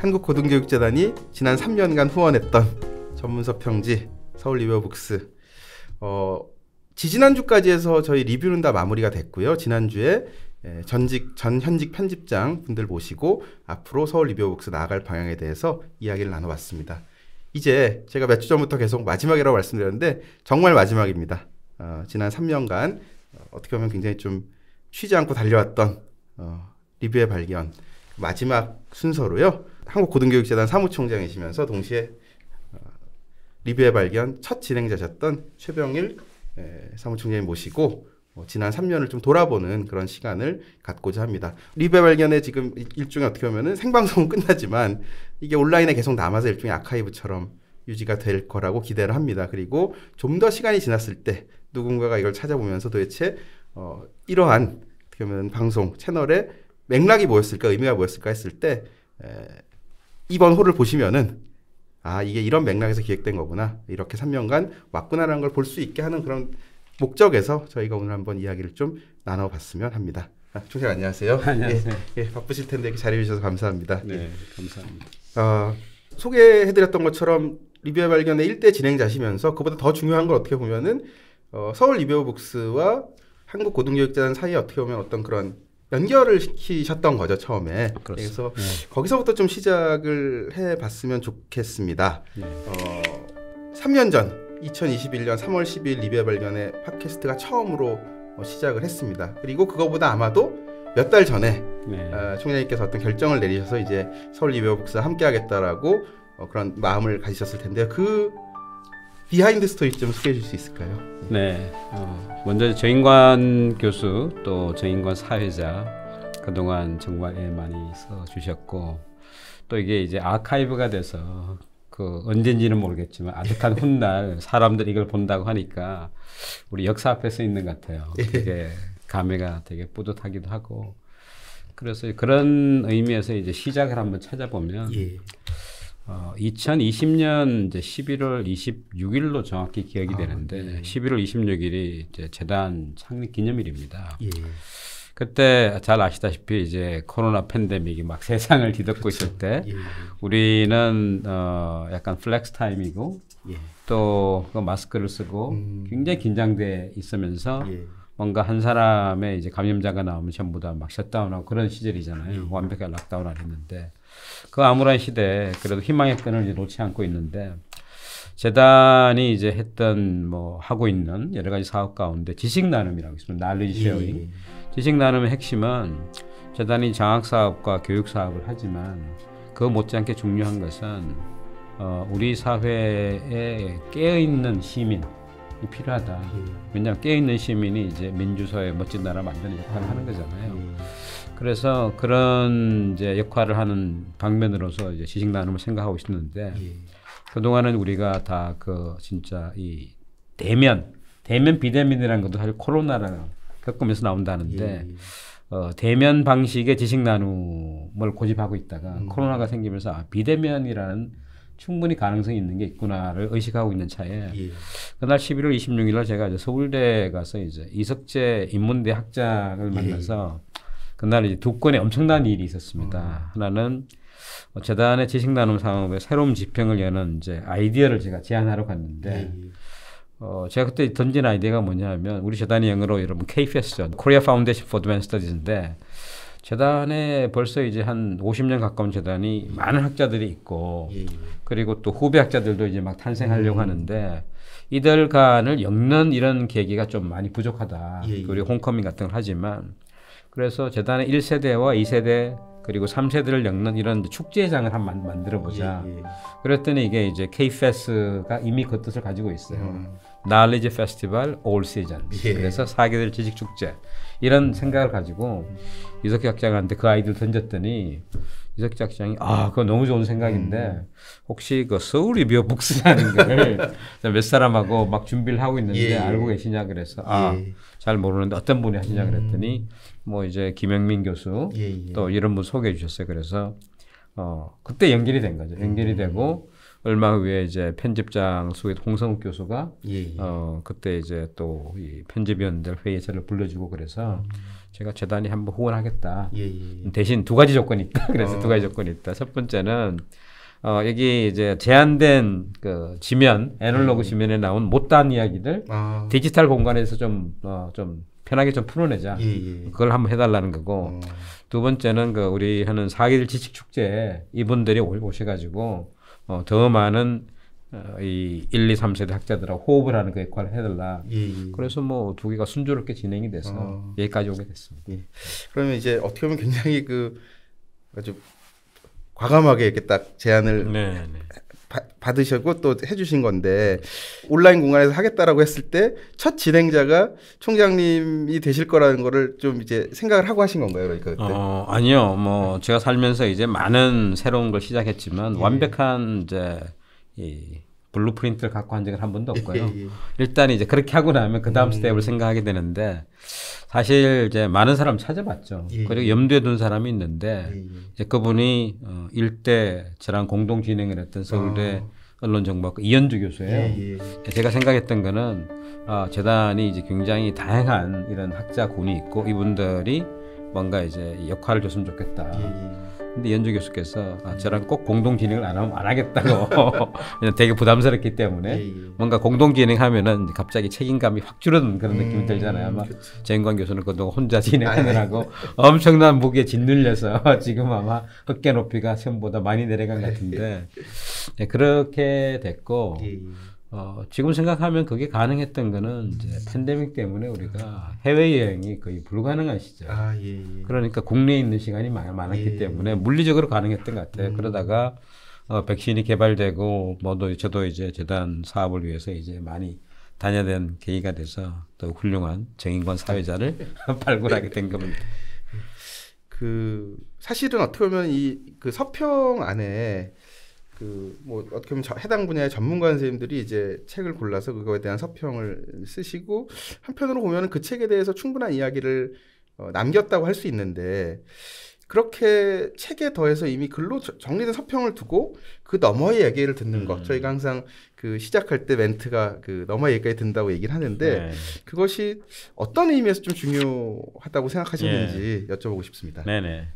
한국고등교육재단이 지난 3년간 후원했던 전문서 평지 서울 리뷰어북스. 지지난주까지 해서 저희 리뷰는 다 마무리가 됐고요. 지난주에 현직 편집장 분들 모시고 앞으로 서울 리뷰어북스 나아갈 방향에 대해서 이야기를 나눠봤습니다. 이제 제가 몇 주 전부터 계속 마지막이라고 말씀드렸는데 정말 마지막입니다. 지난 3년간 어떻게 보면 굉장히 좀 쉬지 않고 달려왔던 리뷰의 발견 마지막 순서로요. 한국고등교육재단 사무총장이시면서 동시에 리뷰의 발견 첫 진행자셨던 최병일 사무총장님 모시고 지난 3년을 좀 돌아보는 그런 시간을 갖고자 합니다. 리뷰의 발견에 지금 일종의 어떻게 보면 생방송은 끝나지만 이게 온라인에 계속 남아서 일종의 아카이브처럼 유지가 될 거라고 기대를 합니다. 그리고 좀 더 시간이 지났을 때 누군가가 이걸 찾아보면서 도대체 이러한 어떻게 보면 방송 채널의 맥락이 뭐였을까, 의미가 뭐였을까 했을 때 이번 호를 보시면은 이게 이런 맥락에서 기획된 거구나, 이렇게 3년간 왔구나라는 걸 볼 수 있게 하는 그런 목적에서 저희가 오늘 한번 이야기를 좀 나눠봤으면 합니다. 총장 안녕하세요. 안녕하세요. 바쁘실 텐데 이렇게 자리해 주셔서 감사합니다. 네, 감사합니다. 소개해드렸던 것처럼 리뷰의 발견의 1대 진행자시면서 그보다 더 중요한 걸 어떻게 보면은 서울 리뷰어북스와 한국고등교육재단 사이에 어떻게 보면 어떤 그런 연결을 시키셨던 거죠, 처음에. 그래서 거기서부터 좀 시작을 해봤으면 좋겠습니다. 3년 전 2021년 3월 10일 리뷰의 발견의 팟캐스트가 처음으로 시작을 했습니다. 그리고 그거보다 아마도 몇 달 전에 총장님께서 어떤 결정을 내리셔서 이제 서울 리뷰어북스와 함께 하겠다라고 그런 마음을 가지셨을 텐데요. 그 비하인드 스토리 좀 소개해 줄 수 있을까요? 네, 먼저 정인관 교수 또 정인관 사회자 그동안 정말 애 많이 써주셨고 또 이게 이제 아카이브가 돼서 언젠지는 모르겠지만 아득한 훗날 사람들이 이걸 본다고 하니까 우리 역사 앞에 서 있는 것 같아요. 되게 감회가 되게 뿌듯하기도 하고 그래서 그런 의미에서 이제 시작을 한번 찾아보면 2020년 이제 11월 26일로 정확히 기억이 되는데 11월 26일이 이제 재단 창립 기념일입니다. 그때 잘 아시다시피 이제 코로나 팬데믹이 막 세상을 뒤덮고 있을 때 우리는 약간 플렉스 타임이고 또 그 마스크를 쓰고 굉장히 긴장돼 있으면서 뭔가 한 사람의 이제 감염자가 나오면 전부 다 막 셧다운하고 그런 시절이잖아요. 완벽하게 락다운 안 했는데 그 암울한 시대에 그래도 희망의 끈을 이제 놓지 않고 있는데 재단이 이제 하고 있는 여러 가지 사업 가운데 지식 나눔이라고 있습니다. knowledge sharing. 지식 나눔의 핵심은 재단이 장학 사업과 교육 사업을 하지만 그 못지않게 중요한 것은 우리 사회에 깨어있는 시민이 필요하다. 왜냐하면 깨어있는 시민이 이제 민주사회 멋진 나라 만드는 역할을 하는 거잖아요. 그래서 그런 이제 역할을 하는 방면으로서 이제 지식 나눔을 생각하고 있었는데 그동안은 우리가 다 진짜 이 대면 비대면이라는 것도 사실 코로나를 겪으면서 나온다는데 대면 방식의 지식 나눔을 고집하고 있다가 코로나가 생기면서 비대면이라는 충분히 가능성이 있는 게 있구나를 의식하고 있는 차에 그날 11월 26일 날 제가 이제 서울대 가서 이제 이석재 인문대 학장을 만나서 그날 이제 두 건의 엄청난 일이 있었습니다. 하나는 재단의 지식 나눔 사업의 새로운 지평을 여는 이제 아이디어를 제가 제안하러 갔는데 제가 그때 던진 아이디어가 뭐냐면 우리 재단이 영어로 여러분 KFS죠. Korea Foundation for Advanced Studies인데 재단에 벌써 이제 한 50년 가까운 재단이 많은 학자들이 있고 그리고 또 후배 학자들도 이제 막 탄생하려고 하는데 이들 간을 엮는 이런 계기가 좀 많이 부족하다. 우리 홈커밍 같은 걸 하지만 그래서 재단의 1세대와 2세대 그리고 3세대를 엮는 이런 축제장을 한번 만들어보자. 그랬더니 이게 이제 KFES가 이미 그 뜻을 가지고 있어요. Knowledge Festival All Seasons. 그래서 사계절 지식 축제. 이런 생각을 가지고 이석희 학장한테 그 아이디어를 던졌더니 이석희 학장이 그거 너무 좋은 생각인데 혹시 그 서울 리뷰어북스라는 걸 몇 사람하고 막 준비를 하고 있는데 알고 계시냐 그래서 잘 모르는데 어떤 분이 하시냐 그랬더니 뭐 이제 김영민 교수 또 이런 분 소개해 주셨어요. 그래서 그때 연결이 된 거죠. 연결이 되고 얼마 후에 이제 편집장 속에 홍성욱 교수가 예. 그때 이제 또 이 편집위원들 회의에 저를 불러주고 그래서 제가 재단이 한번 후원하겠다. 예. 대신 두 가지 조건이 있다. 그래서 두 가지 조건이 있다. 첫 번째는 여기 이제 제한된 그 지면, 애널로그 지면에 나온 못다한 이야기들 디지털 공간에서 좀 편하게 좀 풀어내자. 그걸 한번 해달라는 거고. 두 번째는 그 우리 하는 4.1 지식축제에 이분들이 오셔가지고 더 많은 이 1, 2, 3세대 학자들하고 호흡을 하는 그 역할을 해달라. 그래서 뭐 두 개가 순조롭게 진행이 돼서 여기까지 오게 됐습니다. 그러면 이제 어떻게 보면 굉장히 그 아주 과감하게 이렇게 딱 제안을 받으셨고 또 해주신 건데 온라인 공간에서 하겠다라고 했을 때 첫 진행자가 총장님이 되실 거라는 거를 좀 이제 생각을 하고 하신 건가요? 그러니까 그때? 아니요. 뭐 제가 살면서 이제 많은 새로운 걸 시작했지만 완벽한 이제 이 블루프린트를 갖고 한 적은 한 번도 없고요. 일단 이제 그렇게 하고 나면 그 다음 스텝을 생각하게 되는데 사실 이제 많은 사람 찾아봤죠. 그리고 염두에 둔 사람이 있는데 이제 그분이 일대 저랑 공동 진행을 했던 서울대 언론정보학과 이현주 교수예요. 제가 생각했던 거는 재단이 이제 굉장히 다양한 이런 학자군이 있고 이분들이 뭔가 이제 역할을 줬으면 좋겠다. 근데 이현주 교수께서 저랑 꼭 공동 진행을 안 하면 안 하겠다고 되게 부담스럽기 때문에 뭔가 공동 진행하면은 갑자기 책임감이 확 줄어드는 그런 느낌이 들잖아요. 아마 재인관 교수는 그동안 혼자 진행하느라고 엄청난 무게에 짓눌려서 지금 아마 어깨 높이가 처음보다 많이 내려간 것 같은데 그렇게 됐고 지금 생각하면 그게 가능했던 거는 이제 팬데믹 때문에 우리가 해외여행이 거의 불가능한 시절. 그러니까 국내에 있는 시간이 많았기 때문에 물리적으로 가능했던 것 같아요. 그러다가 백신이 개발되고 저도 이제 재단 사업을 위해서 이제 많이 다녀된 계기가 돼서 더 훌륭한 정인권 사회자를 발굴하게 된 겁니다. 그 사실은 어떻게 보면 이 그 서평 안에 그 뭐 어떻게 보면 해당 분야의 전문가 선생님들이 이제 책을 골라서 그거에 대한 서평을 쓰시고 한편으로 보면은 그 책에 대해서 충분한 이야기를 남겼다고 할 수 있는데 그렇게 책에 더해서 이미 글로 정리된 서평을 두고 그 너머의 얘기를 듣는 것. 저희가 항상 그 시작할 때 멘트가 그 너머의 얘기까지 듣는다고 얘기를 하는데 그것이 어떤 의미에서 좀 중요하다고 생각하시는지 여쭤보고 싶습니다. 네네.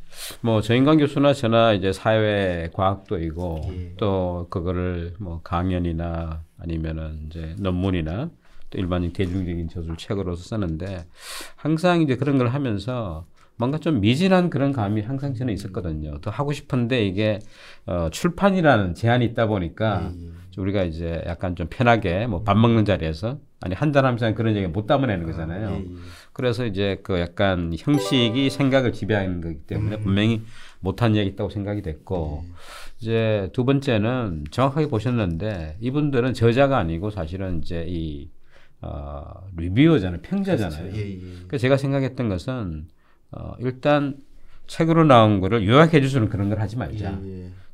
뭐 정인관 교수나 저나 이제 사회 과학도이고 또 그거를 뭐 강연이나 아니면은 이제 논문이나 또 일반적인 대중적인 저술 책으로서 쓰는데 항상 이제 그런 걸 하면서 뭔가 좀 미진한 그런 감이 항상 저는 있었거든요. 더 하고 싶은데 이게 출판이라는 제한이 있다 보니까 우리가 이제 약간 좀 편하게 뭐 밥 먹는 자리에서 아니 한잔하면서 그런 얘기 못 담아내는 거잖아요. 그래서 이제 그 약간 형식이 생각을 지배하는 거기 때문에 분명히 못한 얘기 있다고 생각이 됐고 이제 두 번째는 정확하게 보셨는데 이분들은 저자가 아니고 사실은 이제 이 리뷰어잖아요. 평자잖아요. 그래서 제가 생각했던 것은 일단 책으로 나온 거를 요약해 주는 그런 걸 하지 말자.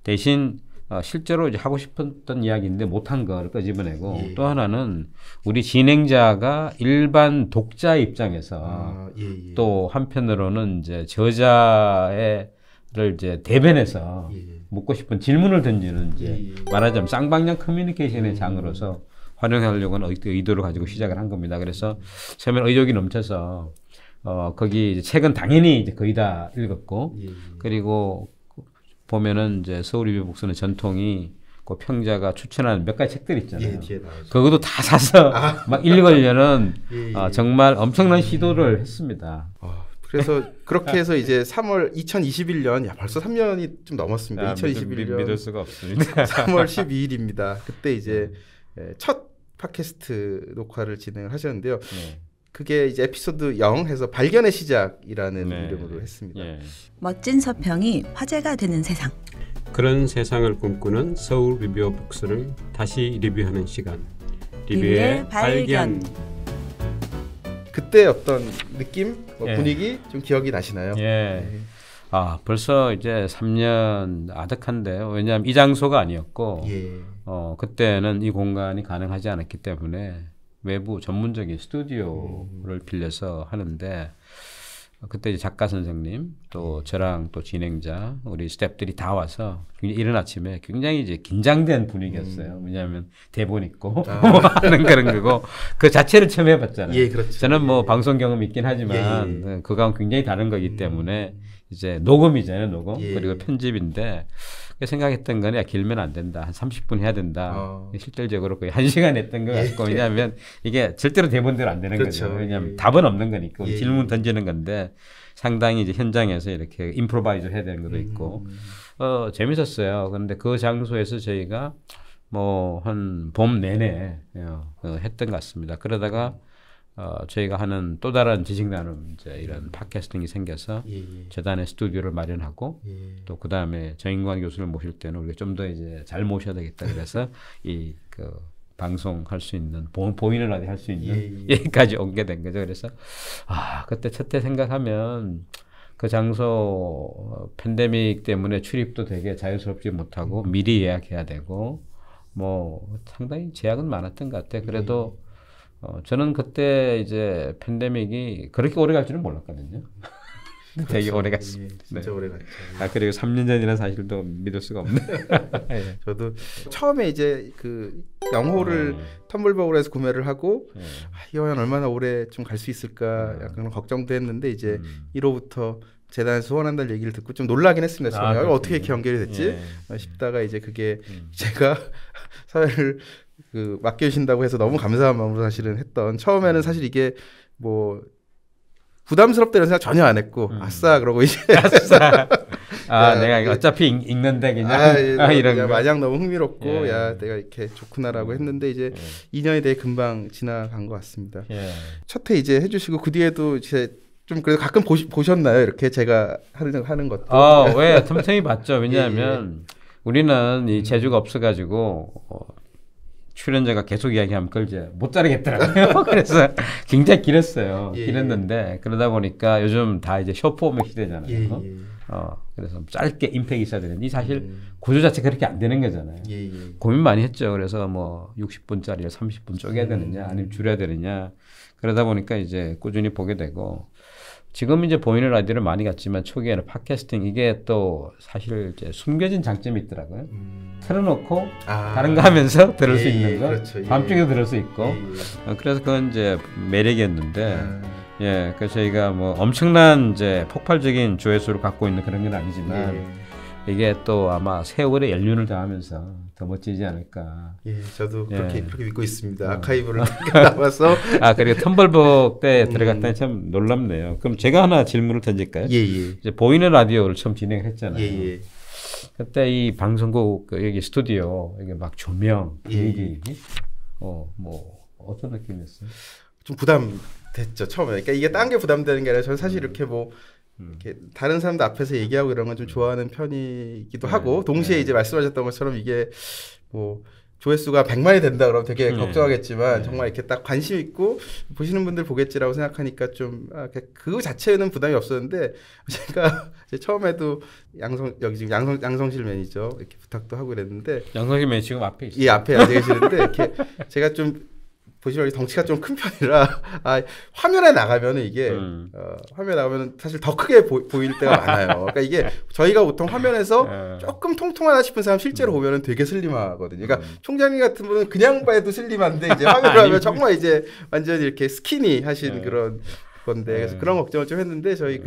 대신 실제로 이제 하고 싶었던 이야기인데 못한 걸 끄집어내고 또 하나는 우리 진행자가 일반 독자 입장에서 또 한편으로는 이제 저자를 이제 대변해서 묻고 싶은 질문을 던지는 이제 말하자면 쌍방향 커뮤니케이션의 장으로서 활용하려고 하는 의도를 가지고 시작을 한 겁니다. 그래서 처음에는 의욕이 넘쳐서 거기 책은 당연히 이제 거의 다 읽었고 그리고 보면은 이제 서울리뷰북스는 전통이 그 평자가 추천하는 몇 가지 책들 있잖아요. 그것도 다 사서 막 읽으려는 정말 엄청난 시도를 했습니다. 그래서 그렇게 해서 이제 3월 2021년 벌써 3년이 좀 넘었습니다. 2021년 믿을 수가 없습니다. 3월 12일입니다. 그때 이제 첫 팟캐스트 녹화를 진행을 하셨는데요. 그게 이제 에피소드 0 해서 발견의 시작이라는 이름으로 했습니다. 멋진 서평이 화제가 되는 세상. 그런 세상을 꿈꾸는 서울 리뷰어북스를 다시 리뷰하는 시간. 리뷰의 발견. 그때 어떤 느낌, 분위기 좀 기억이 나시나요? 벌써 이제 3년 아득한데요. 왜냐하면 이 장소가 아니었고 그때는 이 공간이 가능하지 않았기 때문에 외부 전문적인 스튜디오를 빌려서 하는데 그때 이제 작가 선생님 또 저랑 또 진행자 우리 스태프들이 다 와서 이른 아침에 굉장히 이제 긴장된 분위기였어요. 왜냐하면 대본 있고 뭐 하는 그런 거고 그 자체를 처음 해봤잖아요. 예, 그렇죠. 저는 뭐 방송 경험이 있긴 하지만 그거랑 굉장히 다른 거기 때문에 이제 녹음이잖아요, 녹음. 그리고 편집인데 생각했던 거는 길면 안 된다. 한 30분 해야 된다. 실질적으로 거의 1시간 했던 것 같고 왜냐하면 이게 절대로 대본대로 안 되는 그렇죠. 거죠. 왜냐하면 답은 없는 거니까 질문 던지는 건데 상당히 이제 현장에서 이렇게 임프로바이즈 해야 되는 것도 있고 재밌었어요. 그런데 그 장소에서 저희가 뭐 한 봄 내내 했던 것 같습니다. 그러다가 저희가 하는 또 다른 지식 나눔 이제 이런 팟캐스팅이 생겨서 재단의 스튜디오를 마련하고 또 그 다음에 정인관 교수를 모실 때는 우리가 좀 더 이제 잘 모셔야 되겠다 그래서 이 그 방송할 수 있는 보이는 라디오 할 수 있는 여기까지 오게 된 거죠. 그래서 그때 첫해 생각하면 그 장소 팬데믹 때문에 출입도 되게 자유스럽지 못하고 미리 예약해야 되고 뭐 상당히 제약은 많았던 것 같아요. 그래도 저는 그때 이제 팬데믹이 그렇게 오래 갈 줄은 몰랐거든요. 그렇죠. 되게 오래 갔습니다. 진짜 오래 갔죠. 그리고 3년 전이라는 사실도 믿을 수가 없네. 저도 처음에 이제 그 영호를 텀블벅으로 해서 구매를 하고 이 영화는 얼마나 오래 좀 갈 수 있을까 약간 걱정도 했는데 이제 1호부터 재단에서 후원한다는 얘기를 듣고 좀 놀라긴 했습니다. 어떻게 이렇게 연결이 됐지 싶다가 이제 그게 제가 사회를 그 맡겨주신다고 해서 너무 감사한 마음으로 사실은 했던 처음에는 사실 이게 뭐 부담스럽다는 생각 전혀 안 했고 아싸 그러고 이제 아싸 내가 어차피 읽는데 그냥 이런 거 마냥 너무 흥미롭고 야 내가 이렇게 좋구나라고 했는데 이제 2년이 되게 금방 지나간 것 같습니다. 첫 회 이제 해주시고 그 뒤에도 이제 좀 그래도 가끔 보셨나요? 이렇게 제가 하는 것도 왜 틈틈이 봤죠. 왜냐하면 우리는 이 재주가 없어가지고 출연자가 계속 이야기하면 그걸 이제 못 자르겠더라고요. 그래서 굉장히 길었어요. 길었는데 그러다 보니까 요즘 다 이제 쇼포맷 시대잖아요. 그래서 짧게 임팩이 있어야 되는데 사실 구조 자체 그렇게 안 되는 거잖아요. 고민 많이 했죠. 그래서 뭐 60분짜리를 30분 쪼개야 되느냐 아니면 줄여야 되느냐 그러다 보니까 이제 꾸준히 보게 되고 지금 이제 보이는 라디오를 많이 갔지만 초기에는 팟캐스팅 이게 또 사실 이제 숨겨진 장점이 있더라고요. 틀어놓고 다른 거 하면서 들을 수 있는 거, 그렇죠. 밤중에도 들을 수 있고. 그래서 그건 이제 매력이었는데, 그래서 저희가 뭐 엄청난 이제 폭발적인 조회수를 갖고 있는 그런 건 아니지만. 이게 또 아마 세월의 연륜을 더하면서 더 멋지지 않을까. 저도 그렇게 믿고 있습니다. 아카이브를 남아서. 그리고 텀블벅 때 들어갔다니 참 놀랍네요. 그럼 제가 하나 질문을 던질까요? 이제 보이는 라디오를 처음 진행을 했잖아요. 그때 이 방송국 여기 스튜디오 여기 막 조명, 분위기, 뭐 어떤 느낌이었어요? 좀 부담됐죠 처음에. 그러니까 이게 딴 게 부담되는 게 아니라 저는 사실 이렇게 뭐. 이렇게 다른 사람들 앞에서 얘기하고 이런 건 좀 좋아하는 편이기도 하고 동시에 이제 말씀하셨던 것처럼 이게 뭐 조회수가 100만이 된다 그러면 되게 걱정하겠지만 정말 이렇게 딱 관심 있고 보시는 분들 보겠지라고 생각하니까 좀 그 자체는 부담이 없었는데 제가 이제 처음에도 여기 지금 양성실 매니저 이렇게 부탁도 하고 그랬는데 양성실 매니저 지금 앞에 있어요. 앞에 앉아 계시는데 이렇게 제가 좀 보시면 덩치가 좀 큰 편이라 화면에 나가면은 이게 화면에 나가면은 사실 더 크게 보일 때가 많아요. 그러니까 이게 저희가 보통 화면에서 조금 통통하다 싶은 사람 실제로 보면은 되게 슬림하거든요. 그러니까 총장님 같은 분은 그냥 봐도 슬림한데 이제 화면으로 하면 정말 이제 완전히 이렇게 스키니 하신 그런 건데 그래서 그런 걱정을 좀 했는데 저희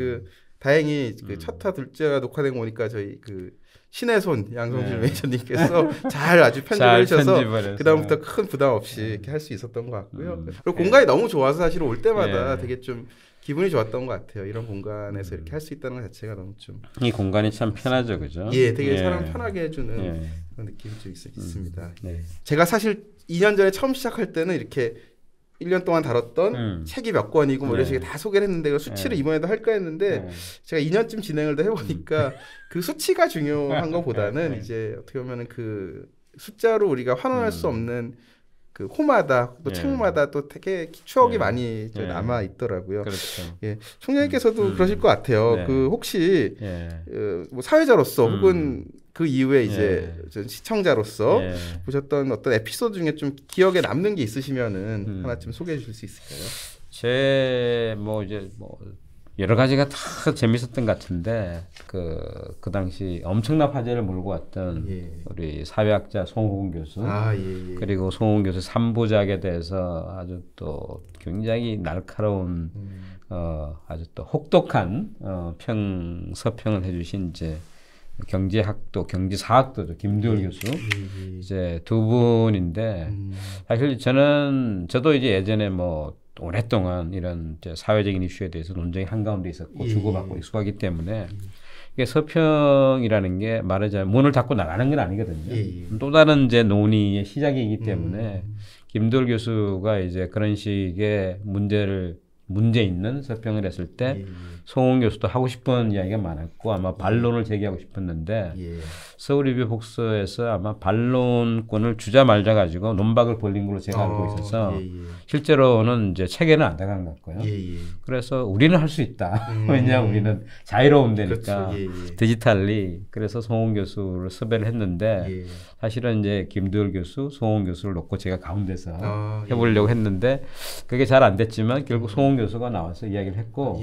다행히 그 첫 화 둘째가 녹화된 거 보니까 저희 신의 손 양성실 매니저님께서 잘 아주 편집을 해주셔서 그다음부터 큰 부담 없이 이렇게 할 수 있었던 것 같고요. 그리고 공간이 너무 좋아서 사실 올 때마다 되게 좀 기분이 좋았던 것 같아요. 이런 공간에서 이렇게 할 수 있다는 것 자체가 너무 좀 이 공간이 참 편하죠, 그죠? 되게 사람 편하게 해주는 그런 느낌이 좀 있습니다. 제가 사실 2년 전에 처음 시작할 때는 이렇게 1년 동안 다뤘던 책이 몇 권이고 뭐 이런 식의 다 소개를 했는데 수치를 이번에도 할까 했는데 제가 2년쯤 진행을 더 해보니까 그 수치가 중요한 것보다는 이제 어떻게 보면은 그 숫자로 우리가 환원할 수 없는 그 호마다 또 책마다 또 되게 추억이 많이 남아 있더라고요. 그렇죠. 총장님께서도 그러실 것 같아요. 그 혹시 뭐 사회자로서 혹은 그 이후에 이제 시청자로서 보셨던 어떤 에피소드 중에 좀 기억에 남는 게 있으시면은 하나쯤 소개해 주실 수 있을까요? 제 뭐 이제 여러 가지가 다 재밌었던 것 같은데 그 당시 엄청난 화제를 몰고 왔던 예. 우리 사회학자 송호근 교수 예. 그리고 송호근 교수 3부작에 대해서 아주 또 굉장히 날카로운 아주 또 혹독한 서평을 해주신 이제 경제학도 경제사학도죠 김두열 교수 이제 두 분인데 사실 저도 이제 예전에 뭐 오랫동안 이런 이제 사회적인 이슈에 대해서 논쟁이 한가운데 있었고 주고받고 익숙하기 때문에 이게 서평이라는 게 말하자면 문을 닫고 나가는 건 아니거든요. 또 다른 이제 논의의 시작이기 때문에 김두열 교수가 이제 그런 식의 문제 있는 서평을 했을 때 송홍 교수도 하고 싶은 이야기가 많았고 아마 반론을 제기하고 싶었는데 서울리뷰북스에서 아마 반론권을 주자 말자 가지고 논박을 벌린 걸로 제가 알고 있어서 실제로는 이제 책에는 안 들어간 것 같고요. 그래서 우리는 할 수 있다. 왜냐하면 우리는 자유로움 되니까 디지털리 그래서 송홍 교수를 섭외를 했는데 사실은 이제 김두열 교수, 송홍 교수를 놓고 제가 가운데서 해보려고 했는데 그게 잘 안 됐지만 결국 송홍 교수가 나와서 이야기를 했고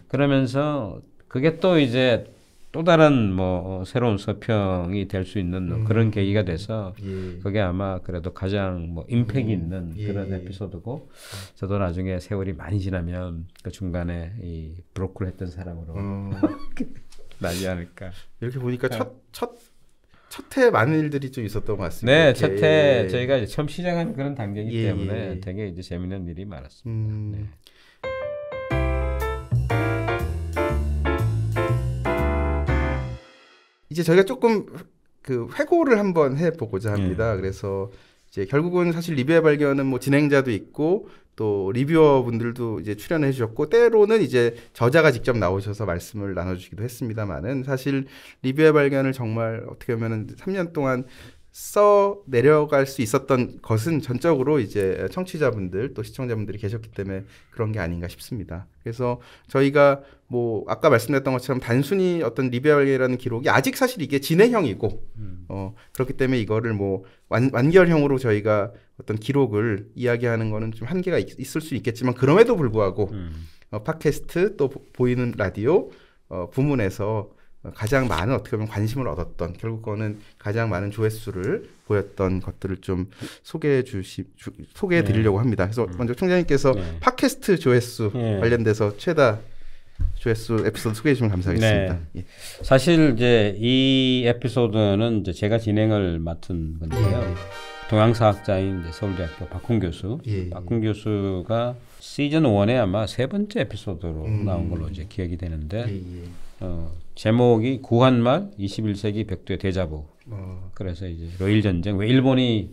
그러면서 그게 또 이제 또 다른 뭐 새로운 서평이 될 수 있는 그런 계기가 돼서 그게 아마 그래도 가장 뭐 임팩이 있는 그런 에피소드고 저도 나중에 세월이 많이 지나면 그 중간에 이 브로커를 했던 사람으로 나지 않을까. 이렇게 보니까 첫해 많은 일들이 좀 있었던 것 같습니다. 네, 첫해 저희가 이제 처음 시작한 그런 단계이기 때문에 되게 이제 재밌는 일이 많았습니다. 네. 이제 저희가 조금 그 회고를 한번 해보고자 합니다. 그래서 이제 결국은 사실 리뷰의 발견은 뭐 진행자도 있고 또 리뷰어 분들도 이제 출연해 주셨고 때로는 이제 저자가 직접 나오셔서 말씀을 나눠주기도 했습니다만은 사실 리뷰의 발견을 정말 어떻게 보면은 3년 동안 써 내려갈 수 있었던 것은 전적으로 이제 청취자분들 또 시청자분들이 계셨기 때문에 그런 게 아닌가 싶습니다. 그래서 저희가 뭐 아까 말씀드렸던 것처럼 단순히 어떤 리뷰라는 기록이 아직 사실 이게 진행형이고 그렇기 때문에 이거를 뭐 완결형으로 저희가 어떤 기록을 이야기하는 거는 좀 한계가 있을 수 있겠지만 그럼에도 불구하고 팟캐스트 또 보이는 라디오 부문에서 가장 많은 어떻게 보면 관심을 얻었던 결국 그거는 가장 많은 조회수를 보였던 것들을 좀 소개해 드리려고 합니다. 그래서 먼저 총장님께서 팟캐스트 조회수 관련돼서 최다 조회수 에피소드 소개해 주시면 감사하겠습니다. 네. 사실 이제 이 에피소드는 이제 제가 진행을 맡은 건데요. 동양사학자인 이제 서울대학교 박훈 교수, 박훈 교수가 시즌 1에 아마 3번째 에피소드로 나온 걸로 이제 기억이 되는데. 제목이 구한말 21세기 백두의 데자부. 그래서 이제 러일 전쟁 왜 일본이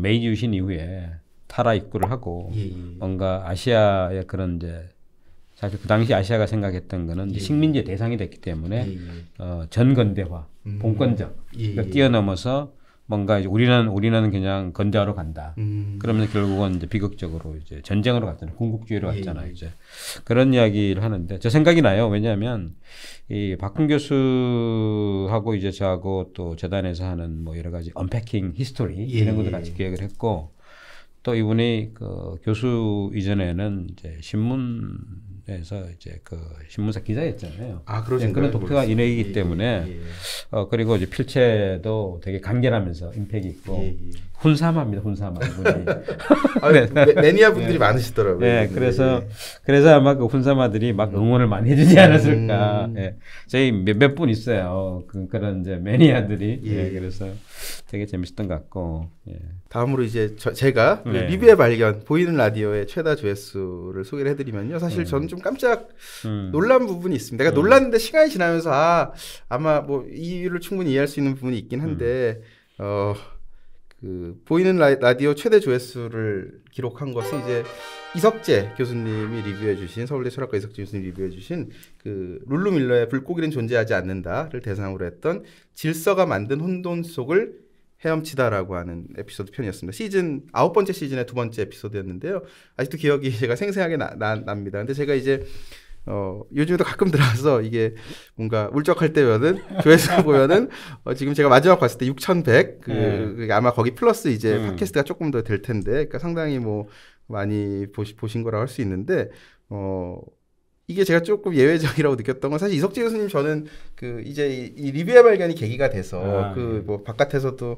메이지 유신 이후에 타라 입구를 하고 뭔가 아시아의 그런 이제 사실 그 당시 아시아가 생각했던 거는 이제 식민지의 대상이 됐기 때문에 전건대화, 봉건적 뛰어넘어서 뭔가 이제 우리는 그냥 건대하러 간다. 그러면 결국은 이제 비극적으로 이제 전쟁으로 갔잖아요. 군국주의로 갔잖아요. 이제 그런 이야기를 하는데 저 생각이 나요. 왜냐하면 이 박훈 교수하고 이제 저하고 또 재단에서 하는 뭐 여러 가지 언패킹 히스토리 이런 것들 같이 기획을 했고 또 이분이 그 교수 이전에는 이제 신문에서 이제 그 신문사 기자였잖아요. 아, 그러신가요? 그런 독특한 인맥이기 때문에 그리고 이제 필체도 되게 간결하면서 임팩이 있고 훈삼합니다. 훈삼아 이분이. 매니아 분들이 많으시더라고요. 네, 그래서 아마 그 훈삼아들이 막 응원을 많이 해주지 않았을까. 저희 몇 분 있어요. 그런 이제 매니아들이. 그래서 되게 재밌었던 것 같고. 다음으로 이제 제가 리뷰의 발견 보이는 라디오의 최다 조회수를 소개를 해드리면요. 사실 저는 좀 깜짝 놀란 부분이 있습니다. 그러니까 놀랐는데 시간이 지나면서 아마 뭐 이유를 충분히 이해할 수 있는 부분이 있긴 한데 그 보이는 라디오 최대 조회수를 기록한 것은 이제 이석재 교수님이 리뷰해주신 서울대 철학과 이석재 교수님이 리뷰해주신 그 룰루 밀러의 불고기는 존재하지 않는다를 대상으로 했던 질서가 만든 혼돈 속을 헤엄치다라고 하는 에피소드 편이었습니다. 시즌 9번째 시즌의 2번째 에피소드였는데요. 아직도 기억이 제가 생생하게 납니다. 근데 제가 이제 요즘에도 가끔 들어와서 이게 뭔가 울적할 때면은 조회수 보면은 지금 제가 마지막 봤을 때 6,100 아마 거기 플러스 이제 팟캐스트가 조금 더 될 텐데 그러니까 상당히 뭐 많이 보신 거라고 할 수 있는데 이게 제가 조금 예외적이라고 느꼈던 건 사실 이석재 교수님 저는 그 이제 이 리뷰의 발견이 계기가 돼서 그 뭐 바깥에서도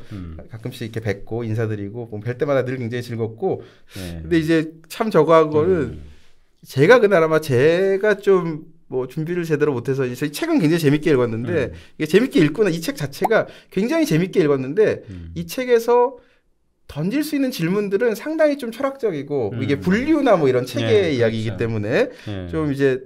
가끔씩 이렇게 뵙고 인사드리고 뭐 뵐 때마다 늘 굉장히 즐겁고 근데 이제 참 저거하고는 제가 그날 아마 제가 좀 뭐 준비를 제대로 못해서 이제 저희 책은 굉장히 재밌게 읽었는데 이게 재밌게 읽고는 이 책 자체가 굉장히 재밌게 읽었는데 이 책에서 던질 수 있는 질문들은 상당히 좀 철학적이고 이게 분류나 뭐 이런 체계의 이야기이기 그렇죠. 때문에 좀 이제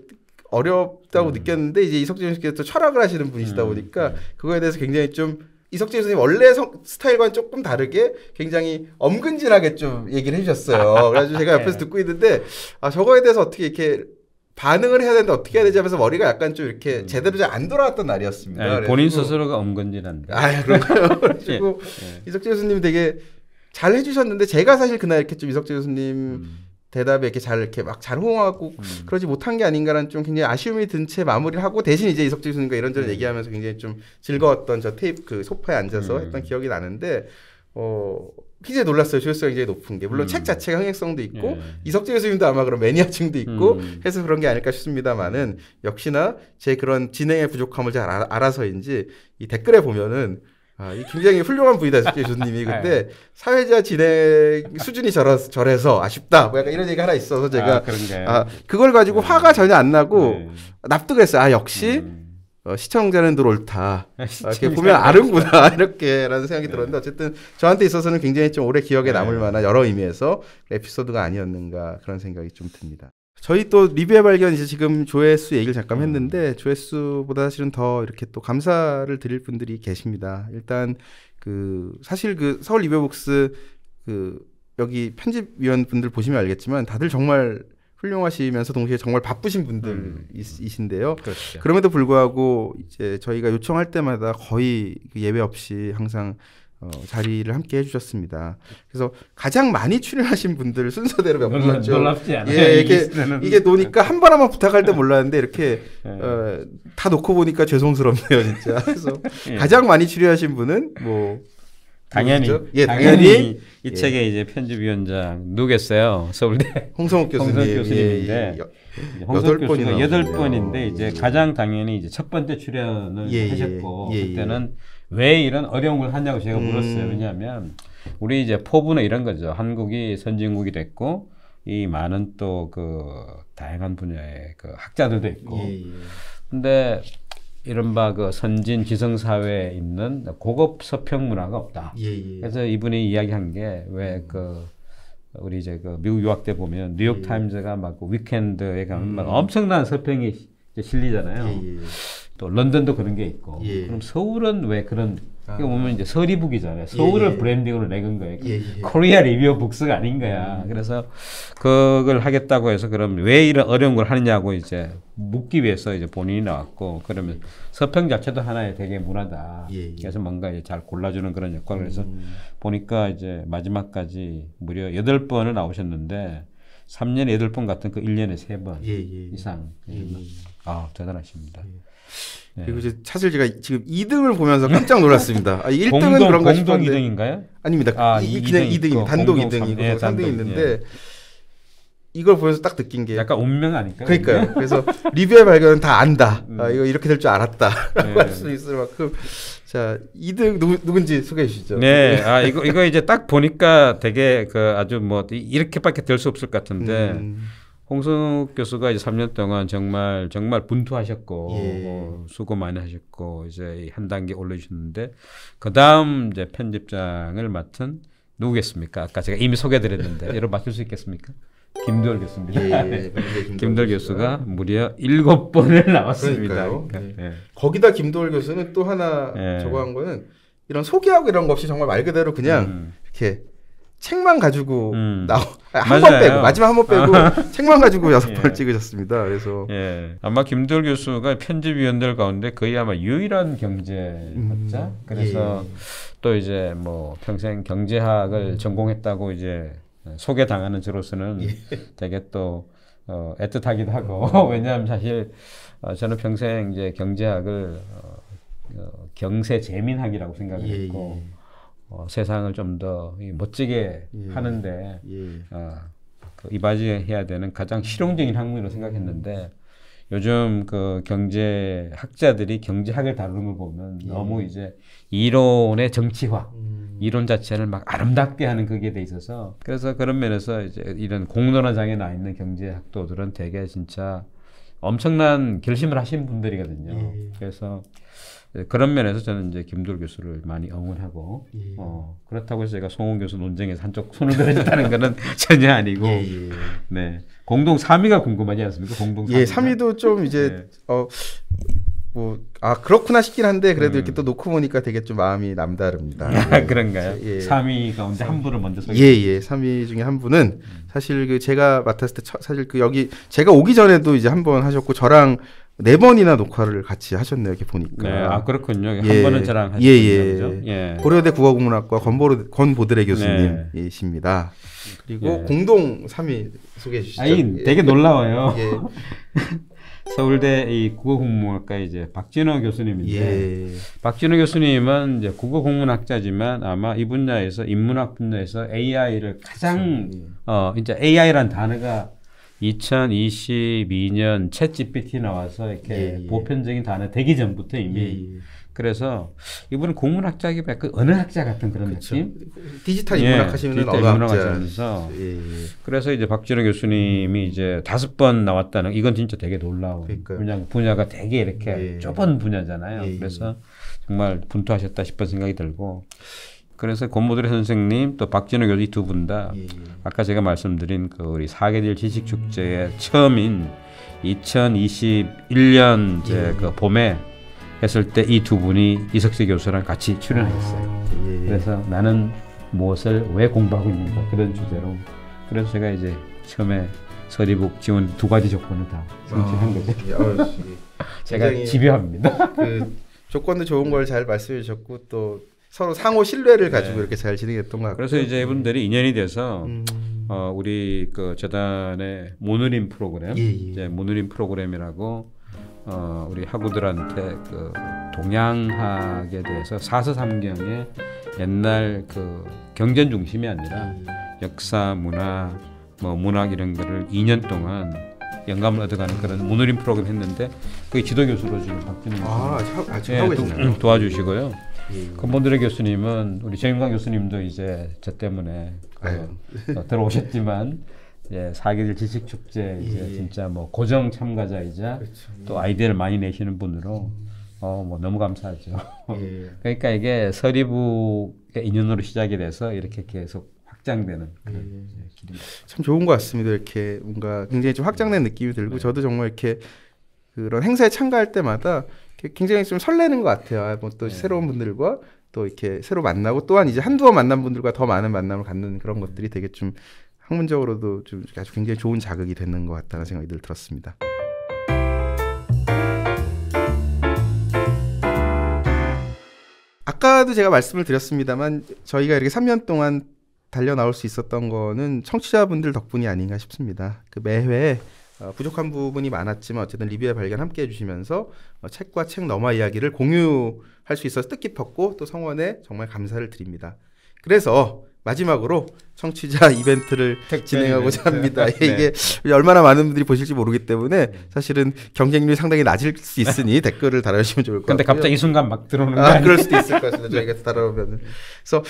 어렵다고 느꼈는데 이제 이석재 교수님께서 또 철학을 하시는 분이시다 보니까 그거에 대해서 굉장히 좀 이석재 교수님 원래 스타일과는 조금 다르게 굉장히 엄근진하게 좀 얘기를 해주셨어요. 그래가지고 제가 옆에서 듣고 있는데 저거에 대해서 어떻게 이렇게 반응을 해야 되는데 어떻게 해야 되지 하면서 머리가 약간 좀 이렇게 제대로 잘 안 돌아왔던 날이었습니다. 본인 스스로가 엄근진한데. 그런가요? 그리고 이석재 교수님 되게 잘 해주셨는데 제가 사실 그날 이렇게 좀 이석재 교수님 대답에 이렇게 잘 이렇게 막 잘 호응하고 그러지 못한 게 아닌가라는 좀 굉장히 아쉬움이 든 채 마무리를 하고 대신 이제 이석재 교수님과 이런저런 얘기하면서 굉장히 좀 즐거웠던 저 테이프 그 소파에 앉아서 했던 기억이 나는데 굉장히 놀랐어요. 조회수가 굉장히 높은 게 물론 책 자체가 흥행성도 있고 이석재 교수님도 아마 그런 매니아층도 있고 해서 그런 게 아닐까 싶습니다만은 역시나 제 그런 진행의 부족함을 잘 알아서인지 이 댓글에 보면은 이 굉장히 훌륭한 분이다, 이석재 교수님이. 근데 사회자 진행 수준이 저래서 아쉽다. 뭐 약간 이런 얘기가 하나 있어서 제가 그걸 가지고 화가 전혀 안 나고 납득을 했어요. 역시 시청자는 늘 옳다. 이렇게 보면 아는구나 이렇게라는 생각이 들었는데 어쨌든 저한테 있어서는 굉장히 좀 오래 기억에 남을 만한 여러 의미에서 에피소드가 아니었는가 그런 생각이 좀 듭니다. 저희 또 리뷰의 발견 이제 지금 조회수 얘기를 잠깐 했는데 조회수보다 사실은 더 이렇게 또 감사를 드릴 분들이 계십니다. 일단 그 사실 그 서울 리뷰북스 그 여기 편집위원 분들 보시면 알겠지만 다들 정말 훌륭하시면서 동시에 정말 바쁘신 분들이신데요. 그렇죠. 그럼에도 불구하고 이제 저희가 요청할 때마다 거의 예외 없이 항상 자리를 함께 해주셨습니다. 그래서 가장 많이 출연하신 분들 순서대로 몇 분 맞죠? 놀랍지 않아요. 이게 노니까 한 번 부탁할 때 몰랐는데 이렇게 다 놓고 보니까 죄송스럽네요, 진짜. 그래서 가장 많이 출연하신 분은 뭐 당연히 당연히 이 책의 이제 편집위원장 누구겠어요? 서울대 홍성욱 교수님인데 홍성욱 교수가 8번인데 이제 가장 당연히 이제 첫 번째 출연을 하셨고 그때는 왜 이런 어려운 걸 하냐고 제가 물었어요. 왜냐하면 우리 이제 포부는 이런 거죠. 한국이 선진국이 됐고 이 많은 또 그 다양한 분야의 그 학자들도 있고 근데 이른바 그 선진 기성 사회에 있는 고급 서평 문화가 없다. 그래서 이분이 이야기한 게 왜 그 우리 이제 그 미국 유학 때 보면 뉴욕 타임즈가 막 그 위켄드에 가면 막 엄청난 서평이 실리잖아요. 또 런던도 그런 게 있고. 그럼 서울은 왜 그런 이게 보면 이제 서리북이잖아요. 서울을 브랜딩으로 내건 거예요. 코리아 리뷰 북스가 아닌 거야. 그래서 그걸 하겠다고 해서 그럼 왜 이런 어려운 걸 하느냐고 이제 묻기 위해서 이제 본인이 나왔고 그러면 서평 자체도 하나의 되게 문화다. 그래서 뭔가 이제 잘 골라주는 그런 역할을 해서 보니까 이제 마지막까지 무려 8번을 나오셨는데 3년에 8번 같은 그 1년에 3번 이상. 대단하십니다. 그리고 이제 사실 제가 지금 2등을 보면서 깜짝 놀랐습니다. 1등은 그런가 싶었는데. 공동 2등인가요? 아닙니다. 그냥 2등입니다. 단독 2등이고 3등이 있는데 이걸 보면서 딱 느낀 게 약간 운명 아닐까요? 그러니까요. 그래서 리뷰의 발견은 다 안다. 이거 이렇게 될 줄 알았다라고 할 수 있을 만큼. 자, 2등 누군지 소개해 주시죠. 네, 이거 이제 딱 보니까 되게 그 아주 뭐 이렇게밖에 될 수 없을 것 같은데 홍성욱 교수가 이제 3년 동안 정말 분투하셨고 수고 많이 하셨고 이제 한 단계 올려주셨는데 그 다음 이제 편집장을 맡은 누구겠습니까? 아까 제가 이미 소개드렸는데 여러분 맞출 수 있겠습니까? 김도열 교수입니다. 김도열 교수가 무려 7번을 나왔습니다. 그러니까. 거기다 김도열 교수는 또 하나 저거 한 거는 이런 소개하고 이런 거 없이 정말 말 그대로 그냥 이렇게 책만 가지고 한 번 빼고 마지막 한 번 빼고 책만 가지고 6번을 찍으셨습니다. 그래서 아마 김도열 교수가 편집위원들 가운데 거의 아마 유일한 경제학자. 그래서 또 이제 뭐 평생 경제학을 전공했다고 이제 소개당하는 저로서는 되게 또 애틋하기도 하고 왜냐하면 사실 저는 평생 이제 경제학을 경세 재민학이라고 생각을 했고 세상을 좀 더 멋지게 하는데 이바지해야 되는 가장 실용적인 학문이라고 생각했는데 요즘 그 경제 학자들이 경제학을 다루는 걸 보면 너무 이제 이론의 정치화, 이론 자체를 막 아름답게 하는 그게 돼 있어서 그래서 그런 면에서 이제 이런 공론화장에 나 있는 경제학도들은 되게 진짜 엄청난 결심을 하신 분들이거든요. 그래서 그런 면에서 저는 이제 김도울 교수를 많이 응원하고 그렇다고 해서 제가 송원 교수 논쟁에서 한쪽 손을 들어준다는 거는 전혀 아니고 네 공동 3위가 궁금하지 않습니까? 공동 3위. 3위도 좀 이제 그렇구나 싶긴 한데 그래도 이렇게 또 놓고 보니까 되게 좀 마음이 남다릅니다. 그런가요? 3위 가운데 한 분을 먼저 소개해 주세요. 3위 중에 한 분은 사실 그 제가 맡았을 때 사실 그 여기 제가 오기 전에도 이제 한 번 하셨고 저랑 4번이나 녹화를 같이 하셨네요. 이렇게 보니까. 네, 그렇군요. 한 번은 저랑 하셨군요. 고려대 국어국문학과 권보드레 교수님이십니다. 그리고 공동 3위 소개해 주시죠. 되게 놀라워요. 서울대 이 국어국문학과 이제 박진호 교수님인데 박진호 교수님은 이제 국어국문학자지만 아마 이 분야에서 인문학 분야에서 AI를 가장 이제 AI란 단어가 2022년 챗 GPT 나와서 이렇게 보편적인 단어 되기 전부터 이미 그래서 이분은 국문학자기보다 그 언어학자 같은 그런 느낌. 디지털 인문학 하시면 언어학자면서 그래서 이제 박진호 교수님이 이제 5번 나왔다는 이건 진짜 되게 놀라운 분야가 되게 이렇게 좁은 분야잖아요. 그래서 정말 분투하셨다 싶은 생각이 들고. 그래서 권보드레 선생님 또 박진호 교수 이 두 분 다 아까 제가 말씀드린 그 우리 사계절 지식축제의 처음인 2021년 이제 그 봄에 했을 때 이 두 분이 이석세 교수랑 같이 출연했어요. 그래서 나는 무엇을 왜 공부하고 있는가 그런 주제로 그래서 제가 이제 처음에 서리북 지원 2가지 조건을 다 성취한 거죠. 제가 집요합니다. 그 조건도 좋은 걸 잘 말씀해 주셨고 또 서로 상호 신뢰를 가지고 이렇게 잘 진행했던 것 같고. 그래서 이제 이분들이 인연이 돼서 우리 그 재단의 모누림 프로그램, 이제 모누림 프로그램이라고 우리 학우들한테 그 동양학에 대해서 사서삼경의 옛날 그 경전 중심이 아니라 역사, 문화, 뭐 문학 이런 거를 2년 동안 영감을 얻어가는 그런 모누림 프로그램 했는데 그게 지도 교수로 지금 박진호 교수님 도와주시고요. 권보드레 교수님은 우리 정윤광 교수님도 이제 저 때문에 들어오셨지만 사계절 지식축제 이제 진짜 뭐 고정 참가자이자 또 아이디어를 많이 내시는 분으로 뭐 너무 감사하죠. 그러니까 이게 서리북의 인연으로 시작이 돼서 이렇게 계속 확장되는 그런 길입니다. 참 좋은 것 같습니다. 이렇게 뭔가 굉장히 좀 확장된 느낌이 들고 저도 정말 이렇게 그런 행사에 참가할 때마다 굉장히 좀 설레는 것 같아요. 뭐 또 새로운 분들과 또 이렇게 새로 만나고 또한 이제 한두 번 만난 분들과 더 많은 만남을 갖는 그런 것들이 되게 좀 학문적으로도 좀 아주 굉장히 좋은 자극이 되는 것 같다는 생각이 늘 들었습니다. 아까도 제가 말씀을 드렸습니다만 저희가 이렇게 3년 동안 달려 나올 수 있었던 거는 청취자분들 덕분이 아닌가 싶습니다. 그 매회 부족한 부분이 많았지만 어쨌든 리뷰의 발견 함께 해주시면서 책과 책 너머 이야기를 공유할 수 있어서 뜻깊었고 또 성원에 정말 감사를 드립니다. 그래서 마지막으로 청취자 이벤트를 진행하고자 합니다. 이게 얼마나 많은 분들이 보실지 모르기 때문에 사실은 경쟁률이 상당히 낮을 수 있으니 댓글을 달아주시면 좋을 것 같고요. 근데 갑자기 이 순간 막 들어오는 거 아니에요? 그럴 수도 있을 것 같습니다. 저희가 달아오면. 그래서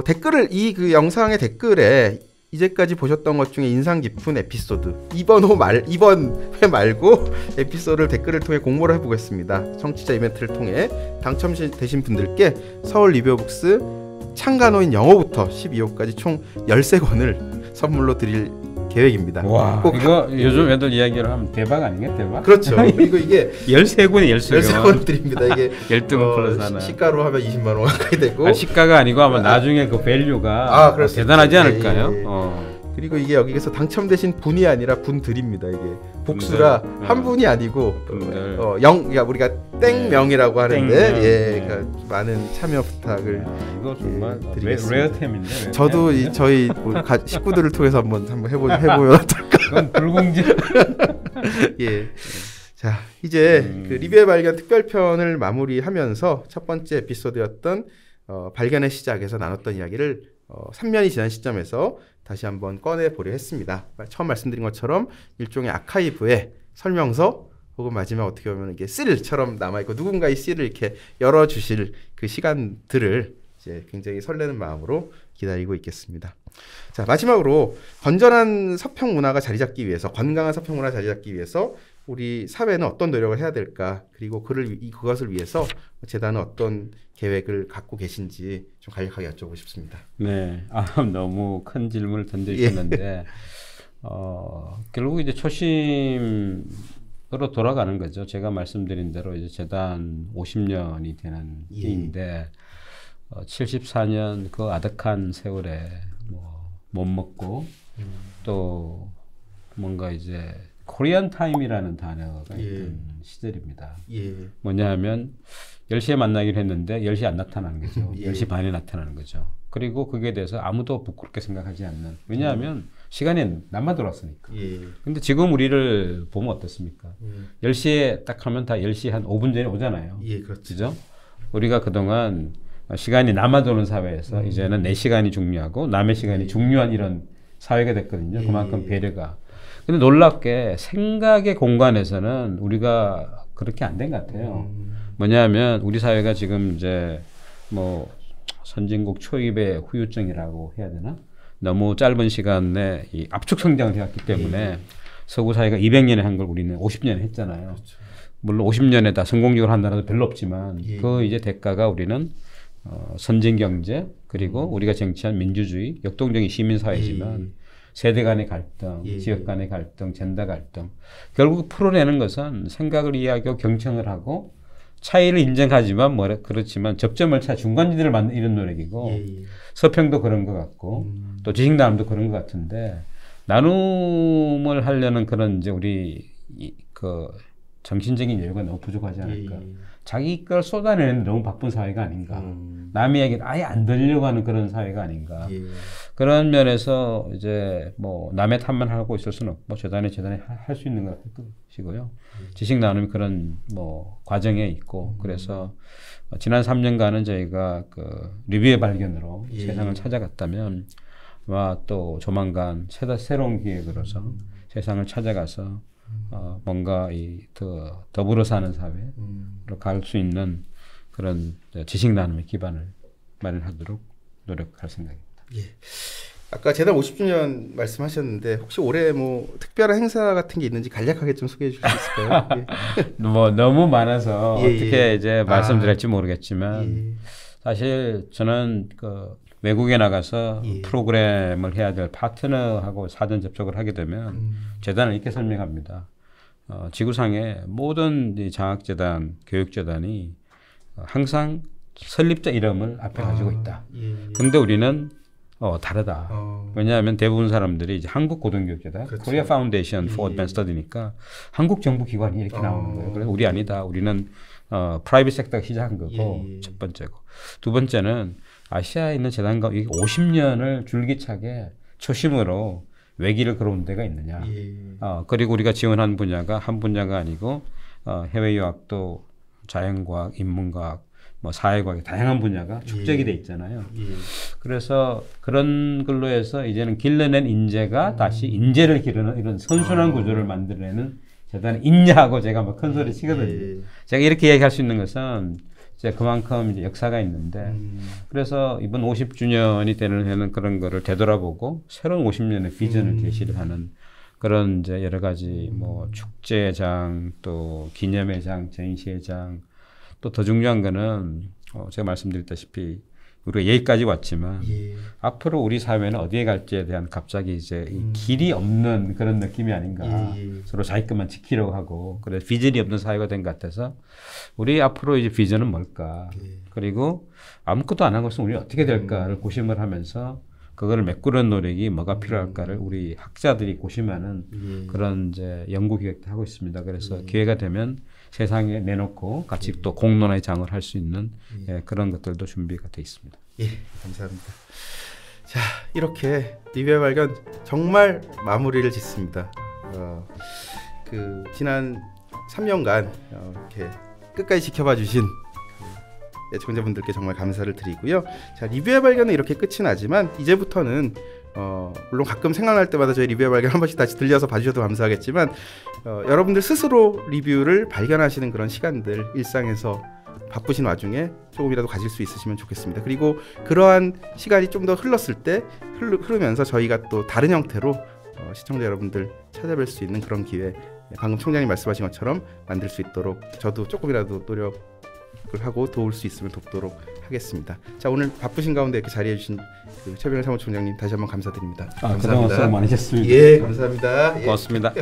댓글을 그 영상의 댓글에 이제까지 보셨던 것 중에 인상 깊은 에피소드 이번 회 말고 에피소드를 댓글을 통해 공모를 해보겠습니다. 청취자 이벤트를 통해 당첨되신 분들께 서울 리뷰어북스 창간호인 영어부터 12호까지 총 13권을 선물로 드릴 계획입니다. 와, 이거 요즘 애들 이야기를 하면 대박 아니겠 대박? 그렇죠. 그리고 이게 13권이 13권 드립니다. 이게 12권 플러스 하나. 시가로 하면 20만 원 가까이 되고. 시가가 아니고 아마 나중에 그 밸류가 대단하지 않을까요? 그리고 이게 여기서 당첨되신 분이 아니라 분들입니다. 이게 복수라 한 분이 아니고 그러니까 우리가 땡명이라고 하는데 그러니까 많은 참여 부탁을 이거 정말 레어템인데. 저도 저희 식구들을 통해서 한번 해보면 어떨까? 그건 불공정. 자 이제 그 리뷰의 발견 특별편을 마무리하면서 첫 번째 에피소드였던 발견의 시작에서 나눴던 이야기를 3년이 지난 시점에서 다시 한번 꺼내보려 했습니다. 처음 말씀드린 것처럼 일종의 아카이브의 설명서 혹은 마지막 어떻게 보면 이게 실처럼 남아있고 누군가의 실을 이렇게 열어주실 그 시간들을 이제 굉장히 설레는 마음으로 기다리고 있겠습니다. 자, 마지막으로 건전한 서평 문화가 자리 잡기 위해서, 건강한 서평 문화 자리 잡기 위해서 우리 사회는 어떤 노력을 해야 될까? 그리고 그것을 위해서 재단은 어떤 계획을 갖고 계신지 좀 간략하게 여쭤보고 싶습니다. 네, 너무 큰 질문을 던져주셨는데 결국 이제 초심으로 돌아가는 거죠. 제가 말씀드린 대로 이제 재단 50년이 되는 해인데 74년 그 아득한 세월에 못 먹고 또 뭔가 이제 코리안 타임이라는 단어가 있던 시절입니다. 뭐냐 하면 10시에 만나기로 했는데 10시에 안 나타나는 거죠. 10시 반에 나타나는 거죠. 그리고 그게 대해서 아무도 부끄럽게 생각하지 않는. 왜냐하면 시간이 남아 돌았으니까. 근데 지금 우리를 보면 어떻습니까? 10시에 딱 하면 다 10시 한 5분 전에 오잖아요. 그렇죠? 우리가 그동안 시간이 남아 도는 사회에서 이제는 내 시간이 중요하고 남의 시간이 중요한 이런 사회가 됐거든요. 그만큼 배려가. 근데 놀랍게 생각의 공간에서는 우리가 그렇게 안 된 것 같아요. 뭐냐면 우리 사회가 지금 이제 뭐 선진국 초입의 후유증이라고 해야 되나? 너무 짧은 시간에 이 압축 성장을 해왔기 때문에 서구 사회가 200년에 한 걸 우리는 50년에 했잖아요. 그렇죠. 물론 50년에 다 성공적으로 한 나라도 별로 없지만 그 이제 대가가 우리는 선진 경제 그리고 우리가 쟁취한 민주주의, 역동적인 시민 사회지만 세대 간의 갈등, 지역 간의 갈등, 젠더 갈등 결국 풀어내는 것은 생각을 이해하고 경청을 하고 차이를 인정하지만 그렇지만 접점을 찾아 중간지대를 만드는 이런 노력이고 서평도 그런 것 같고 또 지식나눔도 그런 것 같은데 나눔을 하려는 그런 이제 우리 그 정신적인 여유가 너무 부족하지 않을까. 자기 걸 쏟아내는 너무 바쁜 사회가 아닌가. 남의 얘기를 아예 안 들으려고 하는 그런 사회가 아닌가. 그런 면에서 이제 뭐 남의 탓만 하고 있을 수는 없고 재단에 할 수 있는 걸 할 것이고요. 지식 나눔이 그런 뭐 과정에 있고 그래서 지난 3년간은 저희가 그 리뷰의 발견으로 세상을 찾아갔다면 아마 또 조만간 새로운 기획으로서 세상을 찾아가서 뭔가 더불어 사는 사회로 갈 수 있는 그런 지식 나눔의 기반을 마련하도록 노력할 생각입니다. 아까 재단 50주년 말씀하셨는데 혹시 올해 뭐 특별한 행사 같은 게 있는지 간략하게 좀 소개해 주실 수 있을까요? 뭐 너무 많아서 어떻게 이제 말씀드릴지 모르겠지만 사실 저는 그 외국에 나가서 프로그램을 해야 될 파트너하고 사전 접촉을 하게 되면 재단을 이렇게 설명합니다. 지구상의 모든 장학재단, 교육재단이 항상 설립자 이름을 앞에 가지고 있다. 근데 우리는 다르다. 왜냐하면 대부분 사람들이 이제 한국 고등교육재단, 코리아 파운데이션 for Advanced Study니까 한국 정부 기관이 이렇게 나오는 거예요. 그래서 우리 아니다. 우리는 프라이빗 섹터가 시작한 거고 첫 번째고. 두 번째는 아시아에 있는 재단과 50년을 줄기차게 초심으로 외길을 걸어온 데가 있느냐. 그리고 우리가 지원한 분야가 한 분야가 아니고 해외 유학도 자연과학, 인문과학, 뭐 사회과학 다양한 분야가 축적이 돼 있잖아요. 그래서 그런 걸로 해서 이제는 길러낸 인재가 다시 인재를 기르는 이런 선순환 구조를 만들어내는 재단이 있냐고 제가 막 큰 소리 치거든요. 제가 이렇게 얘기할 수 있는 것은 이제 그만큼 이제 역사가 있는데 그래서 이번 50주년이 되는 해는 그런 거를 되돌아보고 새로운 50년의 비전을 제시를 하는 그런 이제 여러 가지 뭐 축제장 또 기념회장, 전시회장 또 더 중요한 거는 제가 말씀드렸다시피 우리가 여기까지 왔지만 앞으로 우리 사회는 어디에 갈지에 대한 갑자기 이제 길이 없는 그런 느낌이 아닌가. 서로 자기 것만 지키려고 하고 그래서 비전이 없는 사회가 된 것 같아서 우리 앞으로 이제 비전은 뭘까. 그리고 아무것도 안 한 것은 우리 어떻게 될까를 고심을 하면서 그거를 메꾸는 노력이 뭐가 필요할까를 우리 학자들이 고심하는 그런 이제 연구 기획도 하고 있습니다. 그래서 기회가 되면 세상에 내놓고 같이 또 공론의 장을 할 수 있는 그런 것들도 준비가 돼 있습니다. 감사합니다. 자, 이렇게 리뷰의 발견 정말 마무리를 짓습니다. 그 지난 3년간 이렇게 끝까지 지켜봐 주신 애청자분들께 정말 감사를 드리고요. 자, 리뷰의 발견은 이렇게 끝이 나지만 이제부터는 물론 가끔 생각날 때마다 저희 리뷰의 발견 한 번씩 다시 들려서 봐주셔도 감사하겠지만 여러분들 스스로 리뷰를 발견하시는 그런 시간들 일상에서 바쁘신 와중에 조금이라도 가질 수 있으시면 좋겠습니다. 그리고 그러한 시간이 좀 더 흘렀을 때 흐르면서 저희가 또 다른 형태로 시청자 여러분들 찾아뵐 수 있는 그런 기회 방금 총장님 말씀하신 것처럼 만들 수 있도록 저도 조금이라도 노력을 하고 도울 수 있으면 돕도록 하겠습니다. 자, 오늘 바쁘신 가운데 이렇게 자리해 주신 그 최병일 사무총장님 다시 한번 감사드립니다. 그동안 수고 많으셨습니다. 예, 감사합니다. 고맙습니다.